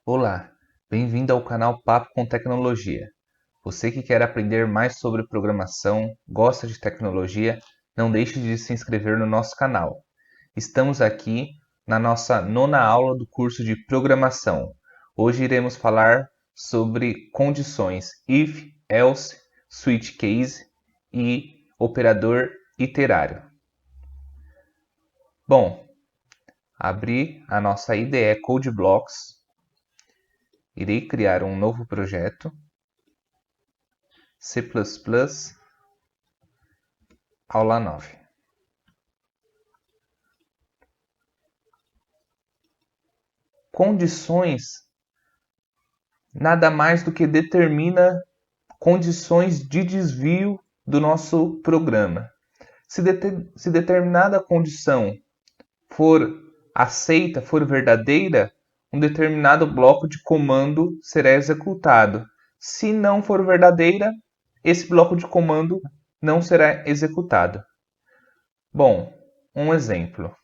Olá, bem-vindo ao canal Papo com Tecnologia. Você que quer aprender mais sobre programação, gosta de tecnologia, não deixe de se inscrever no nosso canal. Estamos aqui na nossa nona aula do curso de programação. Hoje iremos falar sobre condições if, else, switch case e operador iterário. Bom, abri a nossa IDE CodeBlocks. Irei criar um novo projeto, C++, aula 9. Condições nada mais do que determina condições de desvio do nosso programa. Se determinada condição for aceita, for verdadeira, um determinado bloco de comando será executado. Se não for verdadeira, esse bloco de comando não será executado. Bom, um exemplo.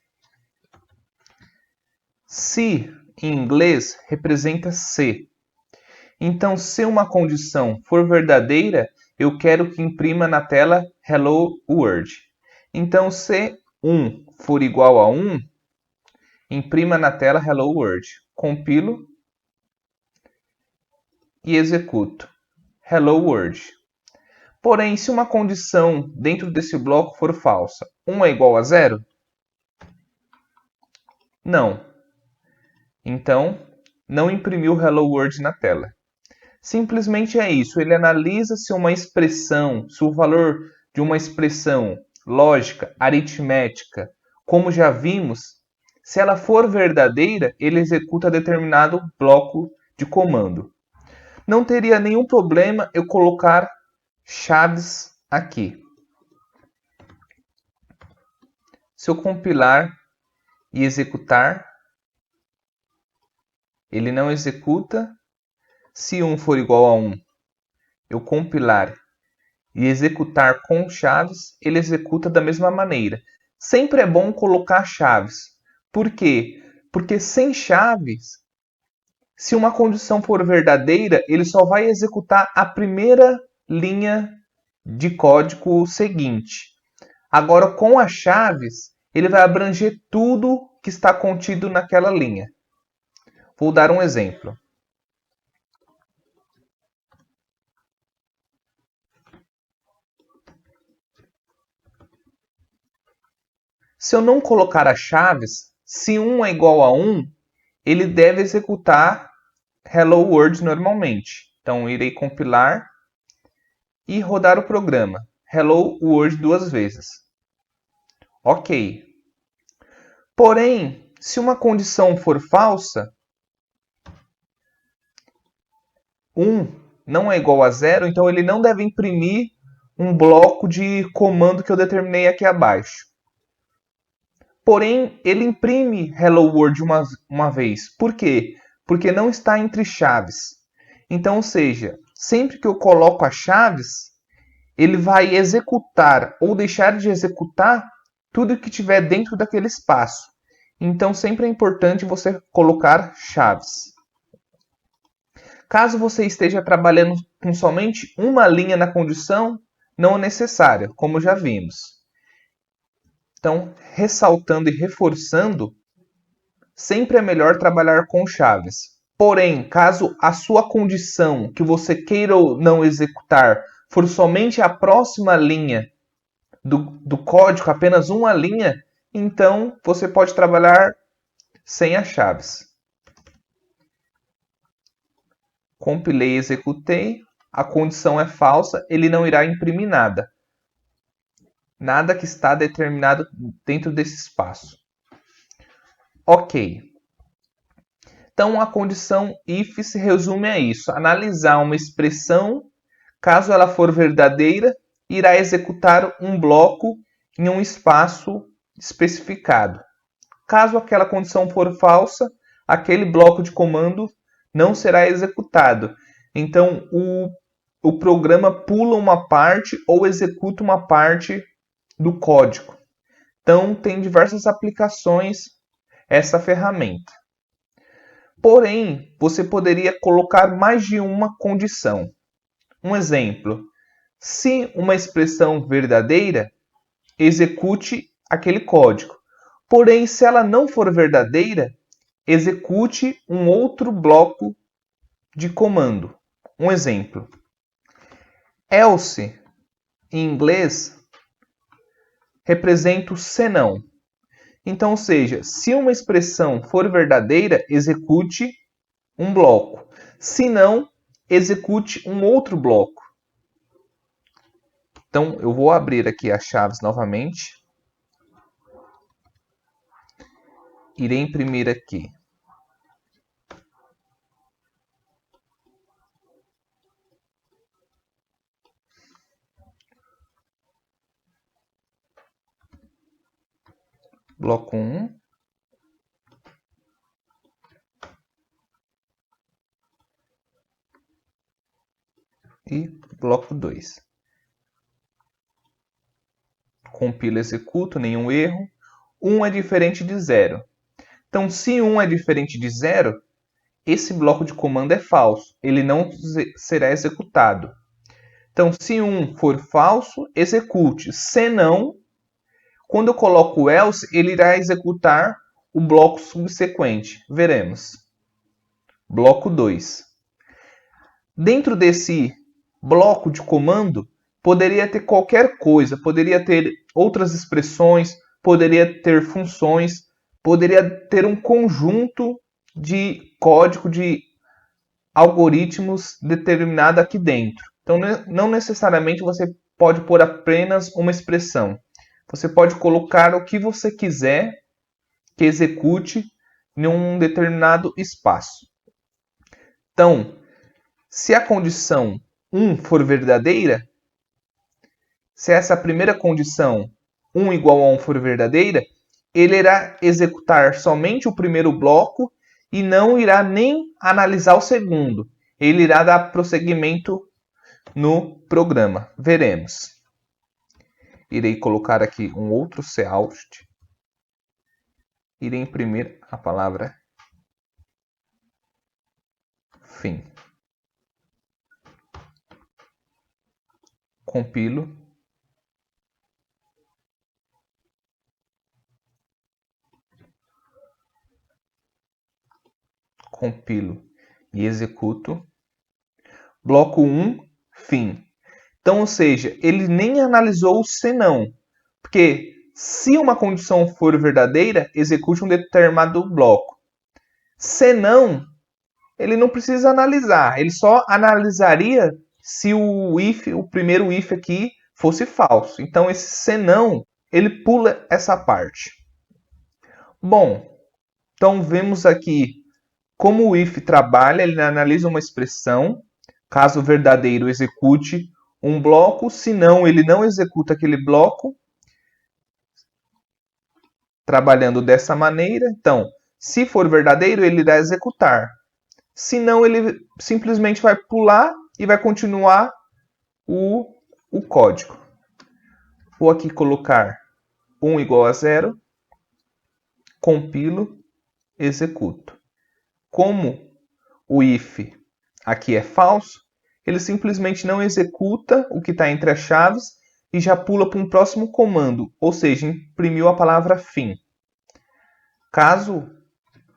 Se em inglês representa se. Então, se uma condição for verdadeira, eu quero que imprima na tela Hello World. Então, se 1 for igual a 1, imprima na tela Hello World. Compilo e executo. Hello World. Porém, se uma condição dentro desse bloco for falsa, 1 é igual a 0? Não. Então, não imprimiu Hello World na tela. Simplesmente é isso, ele analisa se uma expressão, se o valor de uma expressão lógica, aritmética, como já vimos, se ela for verdadeira, ele executa determinado bloco de comando. Não teria nenhum problema eu colocar chaves aqui. Se eu compilar e executar, ele não executa. Se 1 for igual a 1, eu compilar e executar com chaves, ele executa da mesma maneira. Sempre é bom colocar chaves. Por quê? Porque sem chaves, se uma condição for verdadeira, ele só vai executar a primeira linha de código seguinte. Agora, com as chaves, ele vai abranger tudo que está contido naquela linha. Vou dar um exemplo. Se eu não colocar as chaves, se 1 é igual a 1, ele deve executar Hello World normalmente. Então, irei compilar e rodar o programa. Hello World 2 vezes. Ok. Porém, se uma condição for falsa, 1 não é igual a 0, então ele não deve imprimir um bloco de comando que eu determinei aqui abaixo. Porém, ele imprime Hello World uma vez. Por quê? Porque não está entre chaves. Então, ou seja, sempre que eu coloco as chaves, ele vai executar ou deixar de executar tudo que tiver dentro daquele espaço. Então, sempre é importante você colocar chaves. Caso você esteja trabalhando com somente uma linha na condição, não é necessária, como já vimos. Então, ressaltando e reforçando, sempre é melhor trabalhar com chaves. Porém, caso a sua condição que você queira ou não executar for somente a próxima linha do código, apenas uma linha, então você pode trabalhar sem as chaves. Compilei e executei. A condição é falsa, ele não irá imprimir nada. Nada que está determinado dentro desse espaço. Ok. Então, a condição if se resume a isso. Analisar uma expressão, caso ela for verdadeira, irá executar um bloco em um espaço especificado. Caso aquela condição for falsa, aquele bloco de comando não será executado. Então, o programa pula uma parte ou executa uma parte do código. Então, tem diversas aplicações essa ferramenta. Porém, você poderia colocar mais de uma condição. Um exemplo: se uma expressão verdadeira, execute aquele código. Porém, se ela não for verdadeira, execute um outro bloco de comando. Um exemplo: else, em inglês, representa o senão. Então, ou seja, se uma expressão for verdadeira, execute um bloco. Se não, execute um outro bloco. Então, eu vou abrir aqui as chaves novamente. Irei imprimir aqui. Bloco 1. E bloco 2. Compilo, executo, nenhum erro. 1 é diferente de 0. Então, se 1 é diferente de 0, esse bloco de comando é falso. Ele não será executado. Então, se 1 for falso, execute. Se não, quando eu coloco else, ele irá executar o bloco subsequente. Veremos. Bloco 2. Dentro desse bloco de comando, poderia ter qualquer coisa. Poderia ter outras expressões, poderia ter funções, poderia ter um conjunto de código, de algoritmos determinado aqui dentro. Então, não necessariamente você pode pôr apenas uma expressão. Você pode colocar o que você quiser que execute em um determinado espaço. Então, se a condição 1 for verdadeira, se essa primeira condição 1 igual a 1 for verdadeira, ele irá executar somente o primeiro bloco e não irá nem analisar o segundo. Ele irá dar prosseguimento no programa. Veremos. Irei colocar aqui um outro cout. Irei imprimir a palavra fim. Compilo. Compilo e executo. Bloco 1, fim. Então, ou seja, ele nem analisou o senão. Porque se uma condição for verdadeira, execute um determinado bloco. Se não, ele não precisa analisar. Ele só analisaria se o primeiro if aqui fosse falso. Então, esse senão, ele pula essa parte. Bom, então vemos aqui como o if trabalha. Ele analisa uma expressão. Caso verdadeiro, execute um bloco. Se não, ele não executa aquele bloco. Trabalhando dessa maneira. Então, se for verdadeiro, ele irá executar. Se não, ele simplesmente vai pular e vai continuar o código. Vou aqui colocar 1 igual a 0. Compilo, executo. Como o if aqui é falso, ele simplesmente não executa o que está entre as chaves e já pula para um próximo comando, ou seja, imprimiu a palavra fim. Caso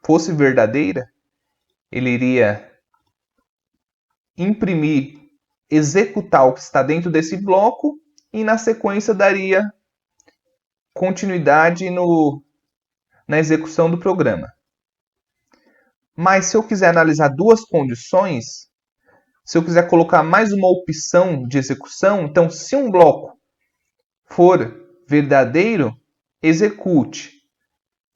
fosse verdadeira, ele iria imprimir, executar o que está dentro desse bloco e na sequência daria continuidade na execução do programa. Mas se eu quiser analisar duas condições, se eu quiser colocar mais uma opção de execução, então se um bloco for verdadeiro, execute.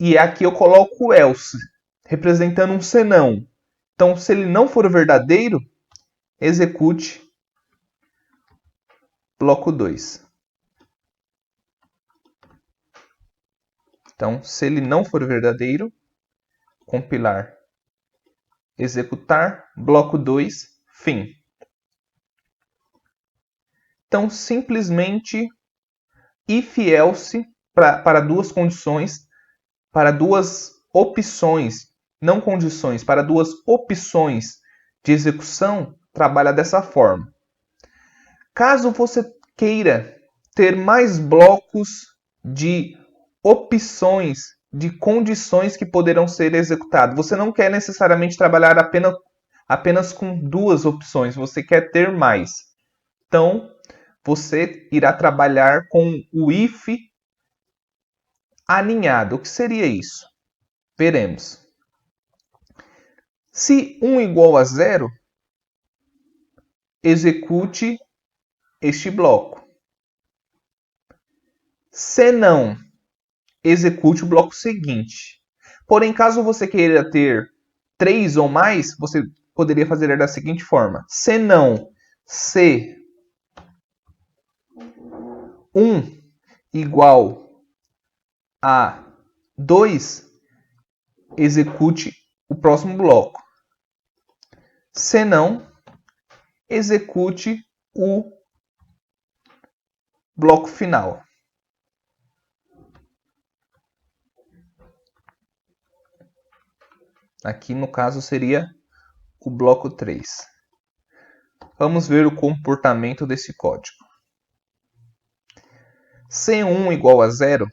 E aqui eu coloco o else, representando um senão. Então, se ele não for verdadeiro, execute bloco 2. Então, se ele não for verdadeiro, compilar, executar, bloco 2, fim. Então, simplesmente if else para duas condições, para duas opções não condições, para duas opções de execução, trabalha dessa forma. Caso você queira ter mais blocos de opções, de condições que poderão ser executadas, você não quer necessariamente trabalhar apenas com duas opções, você quer ter mais. Então, você irá trabalhar com o if aninhado. O que seria isso? Veremos. Se 1 igual a 0, execute este bloco. Se não, execute o bloco seguinte. Porém, caso você queira ter 3 ou mais, você poderia fazer da seguinte forma. Se não, se 1 igual a 2, execute o próximo bloco. Se não, execute o bloco final. Aqui no caso seria o bloco 3. Vamos ver o comportamento desse código. Se 1 igual a 0,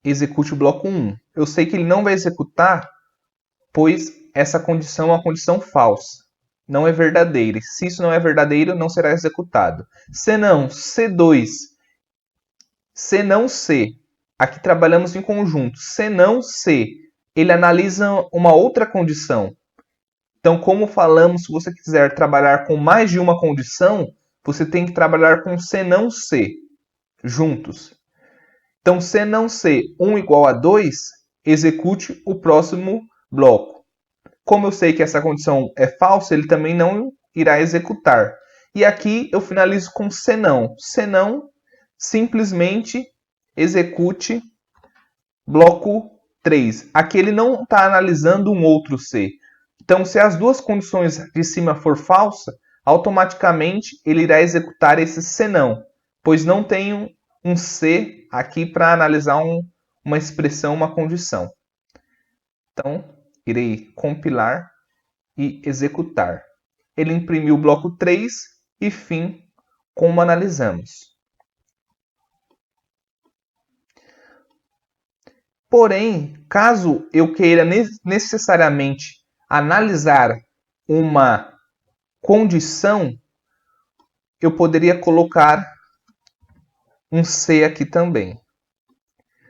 execute o bloco 1. Eu sei que ele não vai executar, pois essa condição é uma condição falsa. Não é verdadeira. Se isso não é verdadeiro, não será executado. Se não, C2. Se não, C. Aqui trabalhamos em conjunto. Se não, C. Ele analisa uma outra condição. Então, como falamos, se você quiser trabalhar com mais de uma condição, você tem que trabalhar com se não C, juntos. Então, se não C 1 igual a 2, execute o próximo bloco. Como eu sei que essa condição é falsa, ele também não irá executar. E aqui eu finalizo com se não. Se não, simplesmente execute bloco 3. Aqui ele não está analisando um outro C. Então, se as duas condições de cima for falsa, automaticamente ele irá executar esse se não, pois não tem um C aqui para analisar uma expressão, uma condição. Então, irei compilar e executar. Ele imprimiu o bloco 3 e fim, como analisamos. Porém, caso eu queira necessariamente analisar uma condição, eu poderia colocar um C aqui também.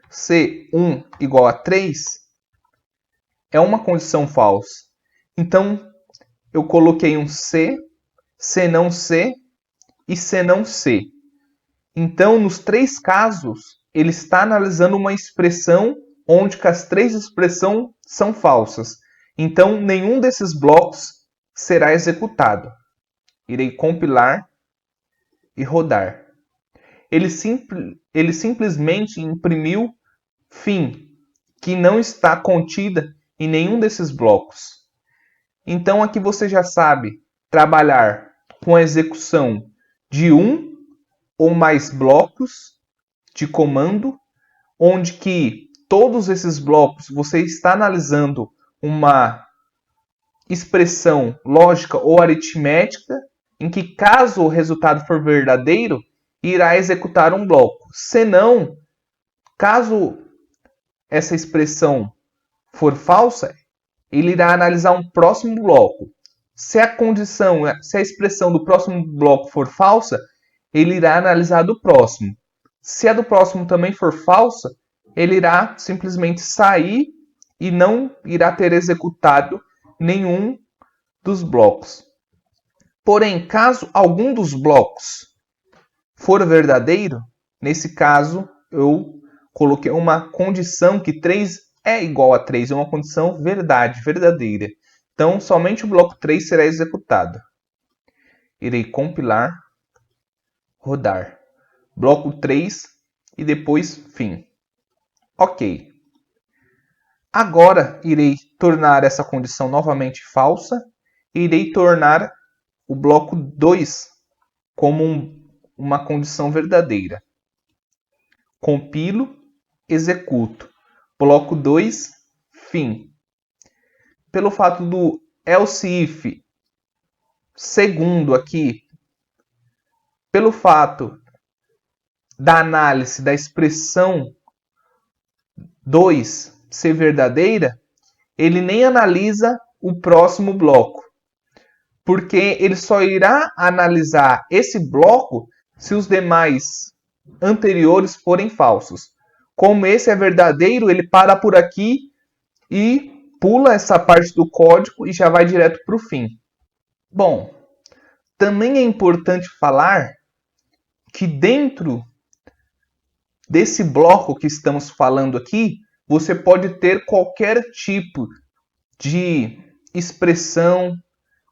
Se 1 igual a 3 é uma condição falsa. Então, eu coloquei um C, se não C e se não C. Então, nos três casos, ele está analisando uma expressão onde as três expressões são falsas. Então, nenhum desses blocos será executado. Irei compilar e rodar. Ele simplesmente imprimiu fim, que não está contida em nenhum desses blocos. Então, aqui você já sabe trabalhar com a execução de um ou mais blocos de comando, onde que todos esses blocos você está analisando uma expressão lógica ou aritmética, em que caso o resultado for verdadeiro, irá executar um bloco. Se não, caso essa expressão for falsa, ele irá analisar um próximo bloco. Se a expressão do próximo bloco for falsa, ele irá analisar do próximo. Se a do próximo também for falsa, ele irá simplesmente sair e não irá ter executado nenhum dos blocos. Porém, caso algum dos blocos for verdadeiro, nesse caso eu coloquei uma condição que 3 é igual a 3, é uma condição verdadeira. Então, somente o bloco 3 será executado. Irei compilar, rodar. Bloco 3 e depois fim. Ok. Agora irei tornar essa condição novamente falsa e irei tornar o bloco 2 como uma condição verdadeira. Compilo, executo. Bloco 2, fim. pelo fato do else if segundo aqui, pelo fato da análise da expressão 2 ser verdadeira, ele nem analisa o próximo bloco, porque ele só irá analisar esse bloco se os demais anteriores forem falsos. Como esse é verdadeiro, ele para por aqui e pula essa parte do código e já vai direto para o fim. Bom, também é importante falar que dentro desse bloco que estamos falando aqui, você pode ter qualquer tipo de expressão,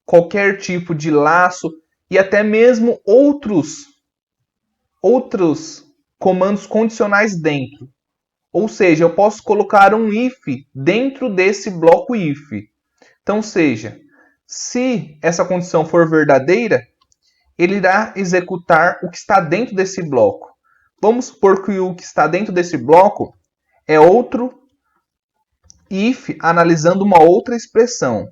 qualquer tipo de laço e até mesmo outros comandos condicionais dentro. Ou seja, eu posso colocar um if dentro desse bloco if. Então, seja, se essa condição for verdadeira, ele irá executar o que está dentro desse bloco. Vamos supor que o que está dentro desse bloco é outro if analisando uma outra expressão.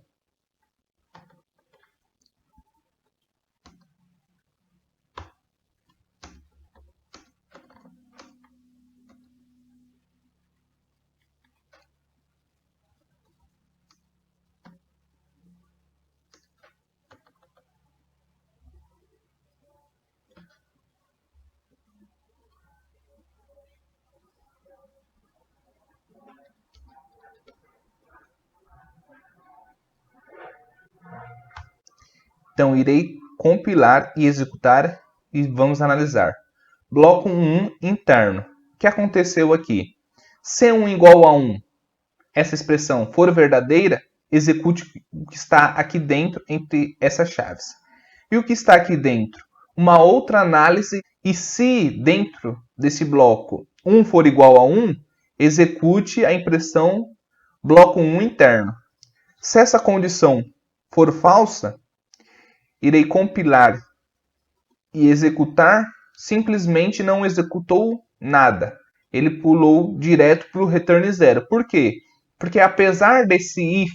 Então, irei compilar e executar e vamos analisar. Bloco 1 interno. O que aconteceu aqui? Se 1 igual a 1, essa expressão for verdadeira, execute o que está aqui dentro entre essas chaves. E o que está aqui dentro? Uma outra análise, e se dentro desse bloco 1 for igual a 1, execute a impressão bloco 1 interno. Se essa condição for falsa, irei compilar e executar, simplesmente não executou nada. Ele pulou direto para o return zero. Por quê? Porque apesar desse if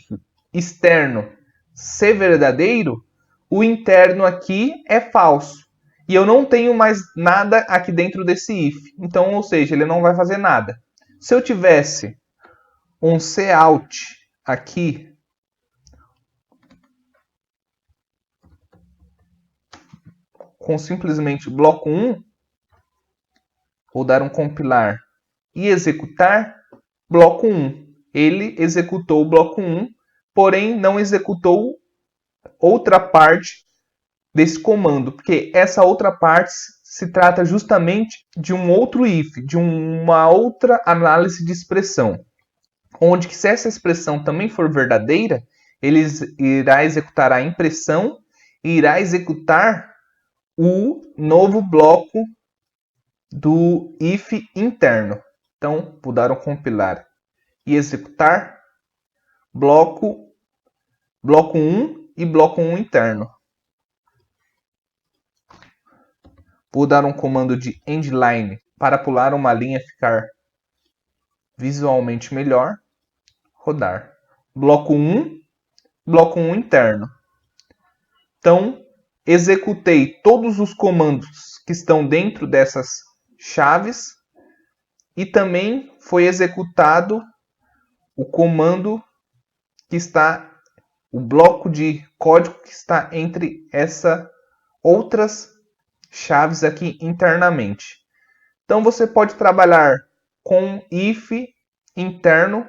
externo ser verdadeiro, o interno aqui é falso. E eu não tenho mais nada aqui dentro desse if. Então, ou seja, ele não vai fazer nada. Se eu tivesse um cout aqui, com simplesmente bloco 1, vou dar um compilar e executar bloco 1. Ele executou o bloco 1, porém não executou outra parte desse comando, porque essa outra parte se trata justamente de um outro if, de uma outra análise de expressão, onde que se essa expressão também for verdadeira, ele irá executar a impressão e irá executar o novo bloco do if interno. Então, vou dar um compilar e executar bloco 1 e bloco 1 interno. Vou dar um comando de endline para pular uma linha e ficar visualmente melhor. Rodar. Bloco 1 interno. Então, executei todos os comandos que estão dentro dessas chaves e também foi executado o comando que está, o bloco de código que está entre essas outras chaves aqui internamente. Então você pode trabalhar com if interno,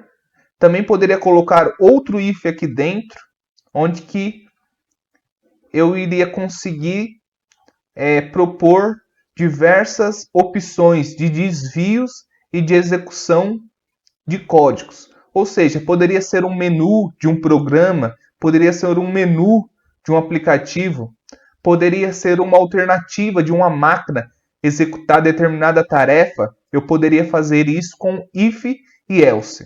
também poderia colocar outro if aqui dentro, onde que eu iria conseguir propor diversas opções de desvios e de execução de códigos. Ou seja, poderia ser um menu de um programa, poderia ser um menu de um aplicativo, poderia ser uma alternativa de uma máquina executar determinada tarefa. Eu poderia fazer isso com if e else.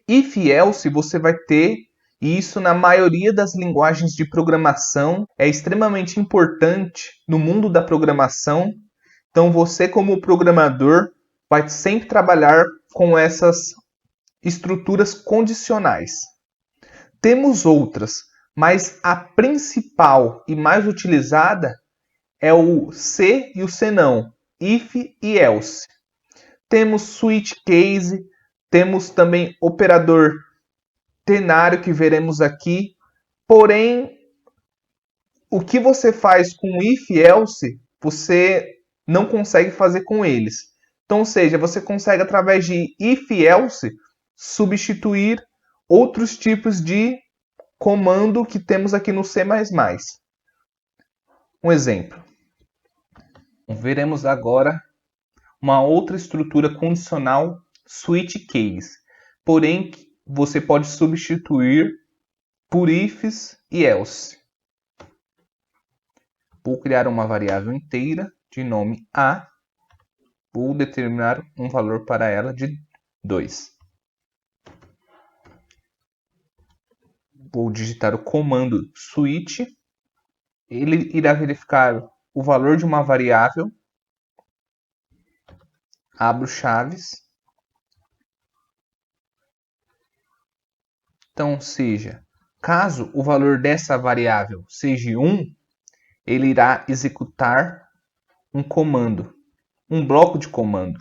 If e else você vai ter isso na maioria das linguagens de programação. É extremamente importante no mundo da programação. Então você, como programador, vai sempre trabalhar com essas estruturas condicionais. Temos outras, mas a principal e mais utilizada é o se e o senão, if e else. Temos switch case, temos também operador tenário que veremos aqui. Porém, o que você faz com if e else, você não consegue fazer com eles. Então, ou seja, você consegue através de if e else substituir outros tipos de comando que temos aqui no C++. Um exemplo. Veremos agora uma outra estrutura condicional switch case. Porém, você pode substituir por ifs e else. Vou criar uma variável inteira de nome A. Vou determinar um valor para ela de 2. Vou digitar o comando switch. Ele irá verificar o valor de uma variável. Abro chaves. Então, seja, caso o valor dessa variável seja 1, ele irá executar um comando, um bloco de comando.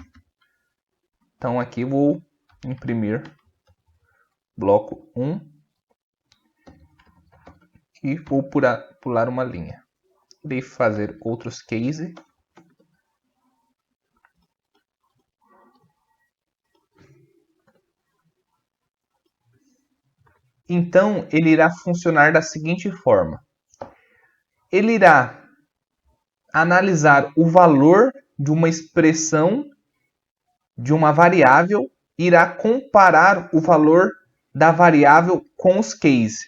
Então, aqui vou imprimir bloco 1 e vou pular uma linha. Irei fazer outros case. Então, ele irá funcionar da seguinte forma. Ele irá analisar o valor de uma expressão de uma variável, irá comparar o valor da variável com os cases.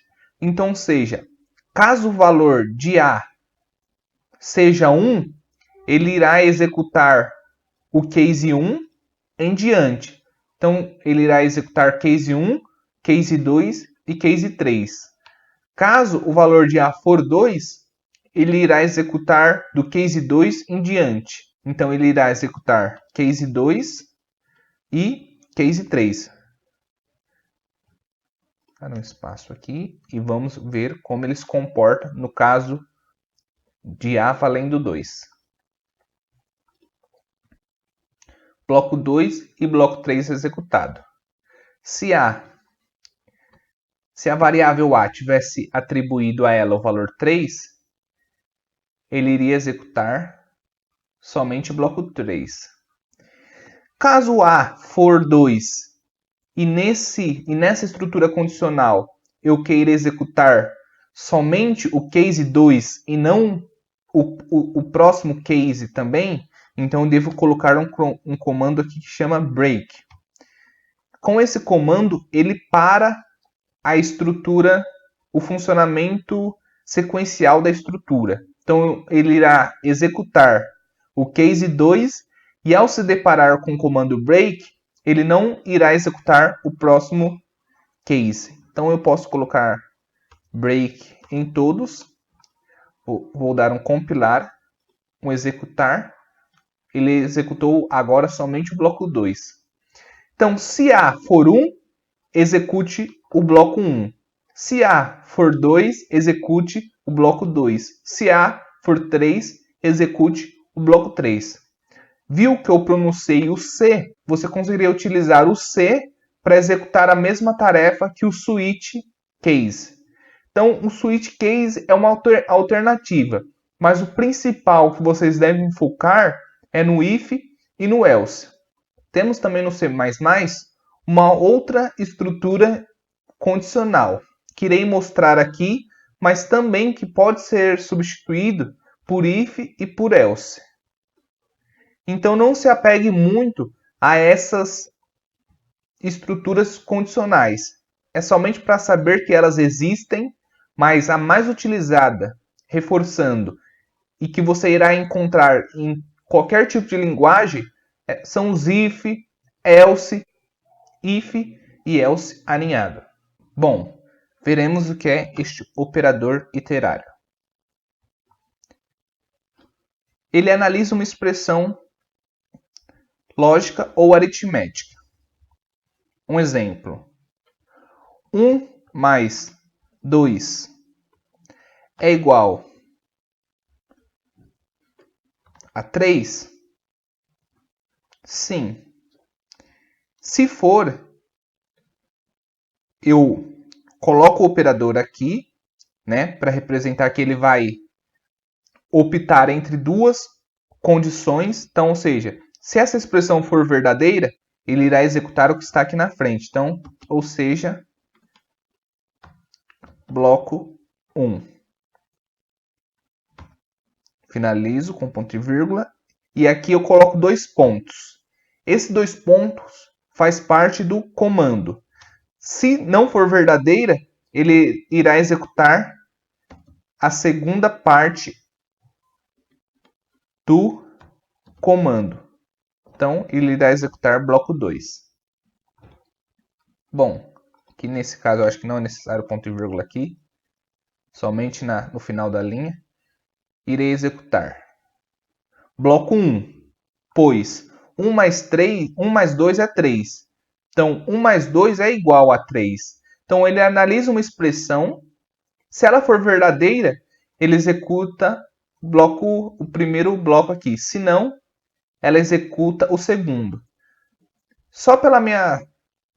Então, seja, caso o valor de A seja 1, ele irá executar o case 1 em diante. Então, ele irá executar case 1, case 2 e case 3. Caso o valor de A for 2, ele irá executar do case 2 em diante. Então, ele irá executar case 2 e case 3. Dar um espaço aqui e vamos ver como ele se comporta no caso de A valendo 2. Bloco 2 e bloco 3 executado. Se a variável A tivesse atribuído a ela o valor 3, ele iria executar somente o bloco 3. Caso A for 2 e nessa estrutura condicional eu queira executar somente o case 2 e não o próximo case também, então eu devo colocar um comando aqui que chama break. Com esse comando, ele para a estrutura, o funcionamento sequencial da estrutura. Então, ele irá executar o case 2 e ao se deparar com o comando break, ele não irá executar o próximo case. Então, eu posso colocar break em todos. Vou dar um compilar, um executar. Ele executou agora somente o bloco 2. Então, se A for 1, execute o bloco 1. Se A for 2, execute o bloco 2. Se A for 3, execute o bloco 3. Viu que eu pronunciei o C? Você conseguiria utilizar o C para executar a mesma tarefa que o switch case. Então, o switch case é uma alternativa, mas o principal que vocês devem focar é no if e no else. Temos também no C++ uma outra estrutura condicional, que irei mostrar aqui, mas também que pode ser substituído por if e por else. Então não se apegue muito a essas estruturas condicionais. É somente para saber que elas existem, mas a mais utilizada, reforçando, e que você irá encontrar em qualquer tipo de linguagem, são os if, else, if e else alinhado. Bom, veremos o que é este operador iterário. Ele analisa uma expressão lógica ou aritmética. Um exemplo. 1 mais 2 é igual a 3? Sim. Se for, eu coloco o operador aqui, né, para representar que ele vai optar entre duas condições. Então, ou seja, se essa expressão for verdadeira, ele irá executar o que está aqui na frente. Então, ou seja, bloco 1. Finalizo com ponto e vírgula. E aqui eu coloco 2 pontos. Esses 2 pontos faz parte do comando. Se não for verdadeira, ele irá executar a segunda parte do comando. Então, ele irá executar bloco 2. Bom, aqui nesse caso eu acho que não é necessário ponto e vírgula aqui. Somente no final da linha. Irei executar. Bloco 1. Pois 1 mais 2 é 3. Então, 1 mais 2 é igual a 3. Então, ele analisa uma expressão. Se ela for verdadeira, ele executa o primeiro bloco aqui. Se não, ela executa o segundo. Só pela minha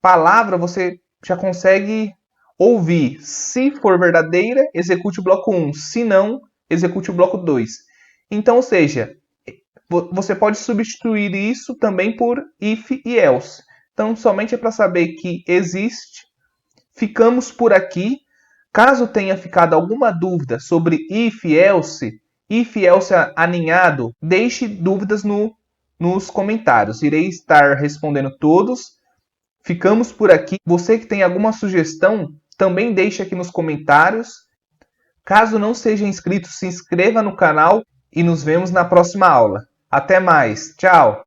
palavra, você já consegue ouvir. Se for verdadeira, execute o bloco 1. Se não, execute o bloco 2. Então, ou seja, você pode substituir isso também por if e else. Então, somente é para saber que existe. Ficamos por aqui. Caso tenha ficado alguma dúvida sobre if else aninhado, deixe dúvidas nos comentários. Irei estar respondendo todos. Ficamos por aqui. Você que tem alguma sugestão, também deixe aqui nos comentários. Caso não seja inscrito, se inscreva no canal e nos vemos na próxima aula. Até mais. Tchau!